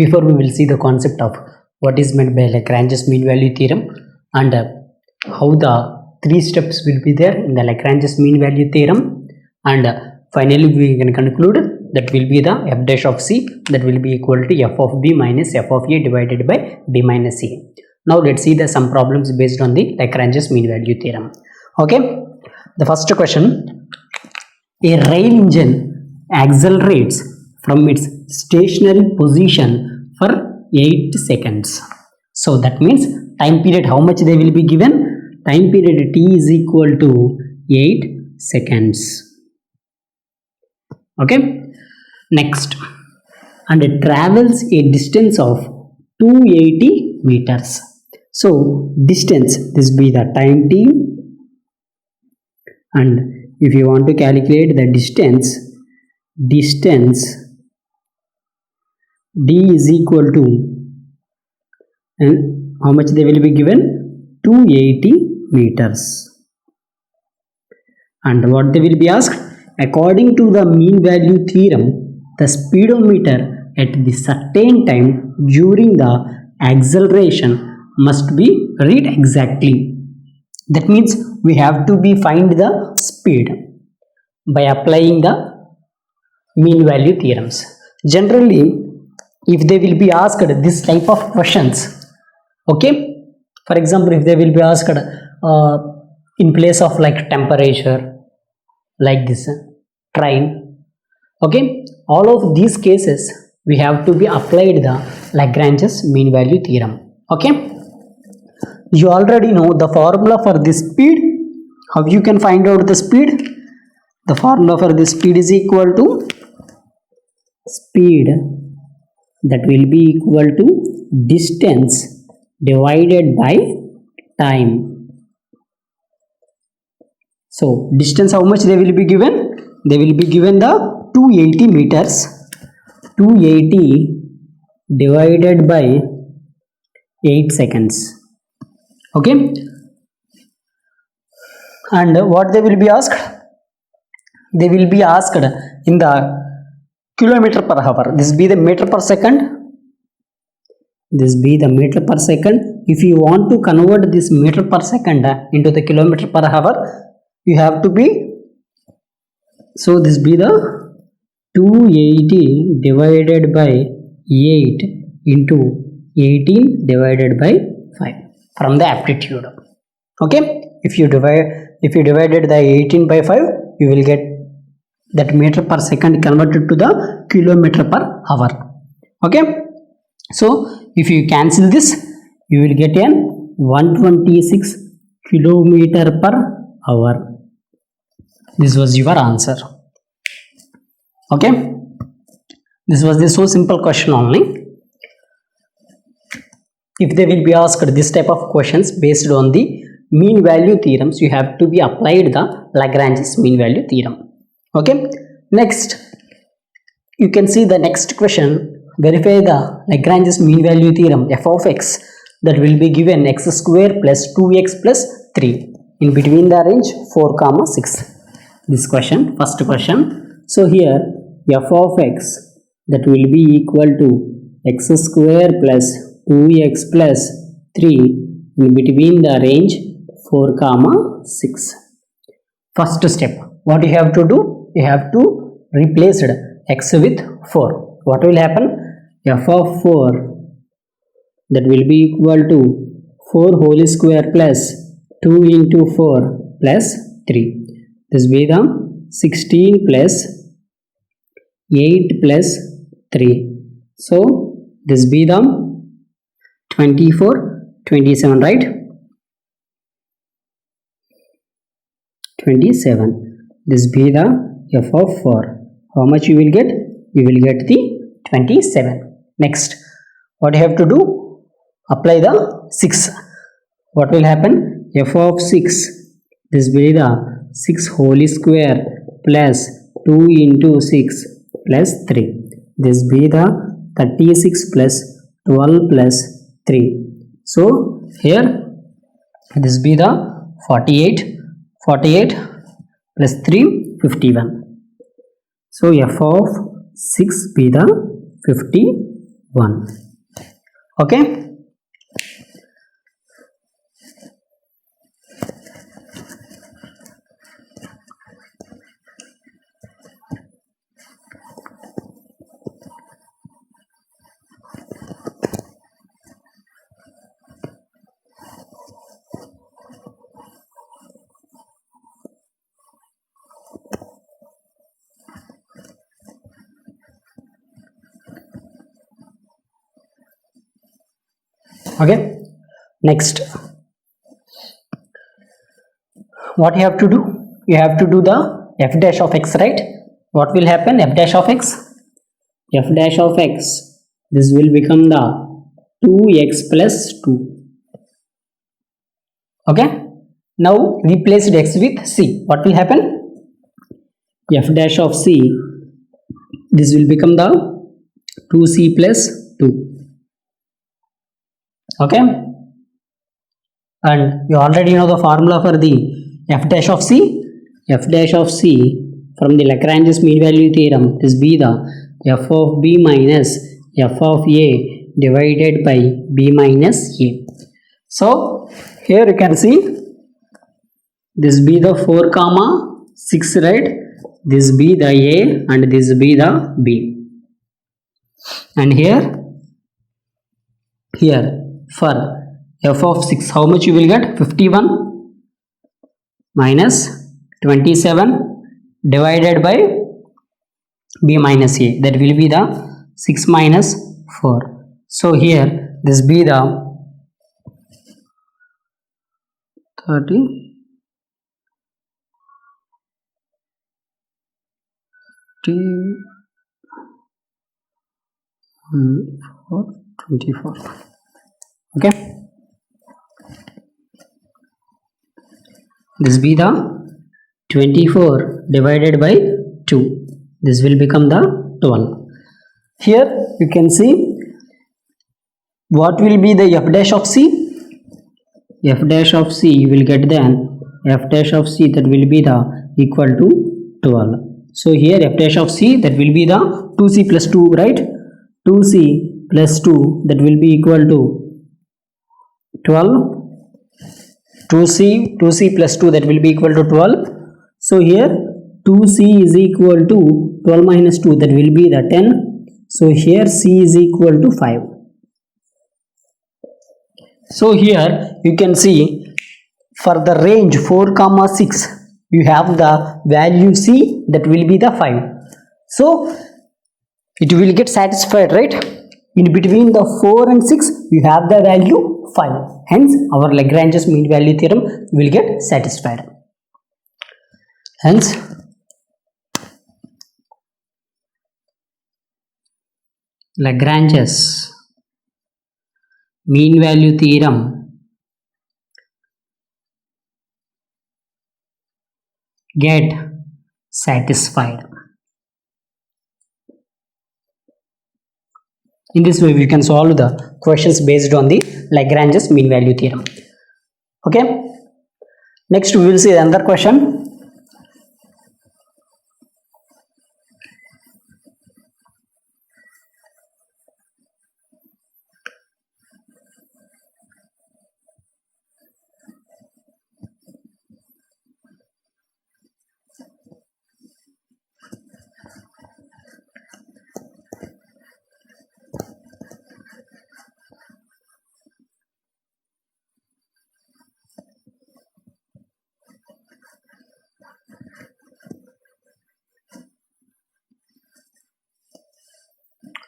Before we will see the concept of what is meant by Lagrange's mean value theorem and how the 3 steps will be there in the Lagrange's mean value theorem, and finally we can conclude that will be the f dash of c that will be equal to f of b minus f of a divided by b minus a. Now let's see the some problems based on the Lagrange's mean value theorem. Okay, the first question: a rail engine accelerates from its stationary position for 8 seconds. So that means time period, how much they will be given? Time period t is equal to 8 seconds. Okay, next, and it travels a distance of 280 meters. So distance, this be the time t, and if you want to calculate the distance d is equal to, and how much they will be given? 280 meters. And what they will be asked? According to the mean value theorem, the speedometer at the certain time during the acceleration must be read exactly. That means we have to be find the speed by applying the mean value theorems. Generally, if they will be asked this type of questions, okay, for example, if they will be asked in place of like temperature, like this train, okay, all of these cases we have to be applied the Lagrange's mean value theorem. Okay, you already know the formula for this speed. How you can find out the speed? The formula for this speed is equal to speed that will be equal to distance divided by time. So distance, how much they will be given? They will be given the 280 meters. 280 divided by 8 seconds. Okay, and what they will be asked? They will be asked in the kilometer per hour. This be the meter per second. This be the meter per second. If you want to convert this meter per second into the kilometer per hour, you have to be, so this be the 280 divided by 8 into 18 divided by 5 from the aptitude. Okay, if you divided the 18 by 5, you will get that meter per second converted to the kilometer per hour. Okay, so if you cancel this, you will get an 126 kilometer per hour. This was your answer. Okay, this was the so simple question only. If they will be asked this type of questions based on the mean value theorems, you have to be applied the Lagrange's mean value theorem. Okay, next you can see the next question: verify the Lagrange's mean value theorem f of x that will be given x square plus 2x plus 3 in between the range 4, 6. This question, first question. So here f of x that will be equal to x square plus 2x plus 3 in between the range 4, 6. First step, what you have to do? You have to replace x with 4. What will happen? F of 4 that will be equal to 4 whole square plus 2 into 4 plus 3. This be the 16 plus 8 plus 3. So this be the 24, 27, right? 27. This be the f of 4. How much you will get? You will get the 27. Next, what you have to do? Apply the 6. What will happen? F of 6. This will be the 6 whole square plus 2 into 6 plus 3. This be the 36 plus 12 plus 3. So here this be the 48 plus 3, 51. So f of 6 be the 51. 1. Okay. Okay. Next, what you have to do? You have to do the f dash of x, right? What will happen? F dash of x. F dash of x. This will become the 2x plus 2. Okay. Now replace x with c. What will happen? F dash of c. This will become the 2c plus 2. Okay. And you already know the formula for the f dash of c. F dash of c from the Lagrange's mean value theorem is be the f of b minus f of a divided by b minus a. So here you can see this be the 4 comma 6, right? This be the a and this be the b. And here for f of 6, how much you will get? 51 minus 27 divided by b minus a, that will be the 6 minus 4. So here this be the 30 24. Okay, this be the 24 divided by 2, this will become the 12. Here you can see what will be the f dash of c. F dash of c you will get then f dash of c, that will be the equal to 12. So here f dash of c, that will be the 2c plus 2, right? 2c plus 2, that will be equal to 12. 2c plus 2, that will be equal to 12. So here 2c is equal to 12 minus 2, that will be the 10. So here c is equal to 5. So here you can see for the range 4 comma 6 you have the value c, that will be the 5. So it will get satisfied, right? In between the 4 and 6 you have the value 5. Hence our Lagrange's mean value theorem will get satisfied. Hence Lagrange's mean value theorem get satisfied. In this way we can solve the questions based on the Lagrange's mean value theorem. Okay, next we will see another question.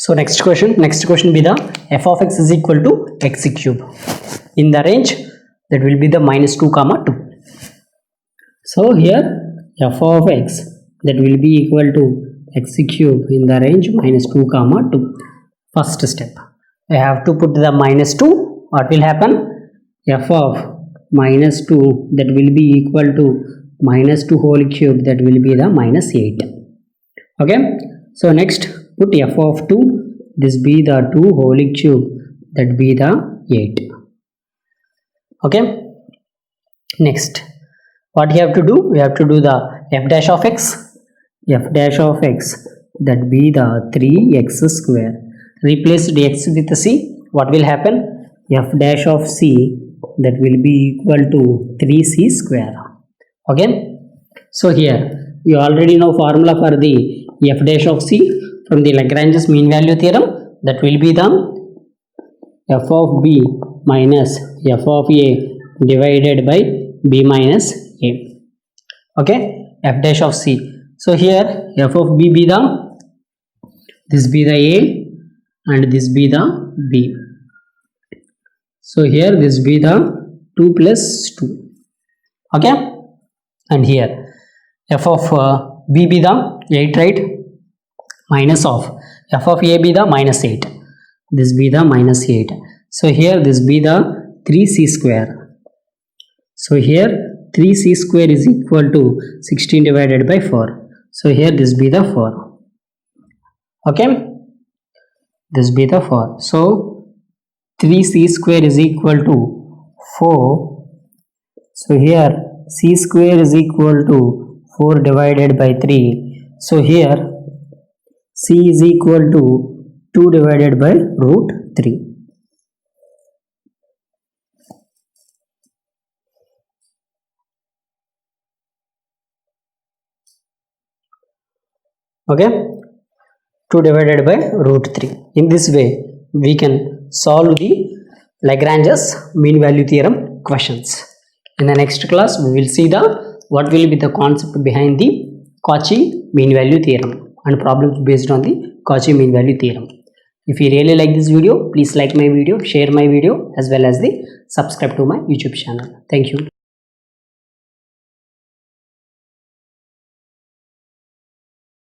So next question be the f of x is equal to x cube in the range, that will be the minus 2 comma 2. So here f of x, that will be equal to x cube in the range minus 2 comma 2. First step, I have to put the minus 2. What will happen? F of minus 2, that will be equal to minus 2 whole cube, that will be the minus 8. Okay, so next put f of 2, this be the 2 whole cube, that be the 8. Okay, next what you have to do? We have to do the f dash of x. F dash of x, that be the 3x square. replace dx with c, what will happen? F dash of c, that will be equal to 3c square. Okay, so here you already know formula for the f dash of c from the Lagrange's mean value theorem, that will be the f of b minus f of a divided by b minus a. Okay, f dash of c. So here f of b be the, this be the a and this be the b. So here this be the 2 plus 2. Okay, and here f of b be the 8, right? Minus of f of a be the minus 8. This be the minus 8. So here this be the 3c square. So here 3c square is equal to 16 divided by 4. So here this be the 4. Okay, this be the 4. So 3c square is equal to 4. So here c square is equal to 4 divided by 3. So here c is equal to 2 divided by root 3. Okay, 2 divided by root 3. In this way we can solve the Lagrange's mean value theorem questions. In the next class we will see the what will be the concept behind the Cauchy mean value theorem and problems based on the Cauchy mean value theorem. If you really like this video, please like my video, share my video, as well as the subscribe to my YouTube channel. Thank you.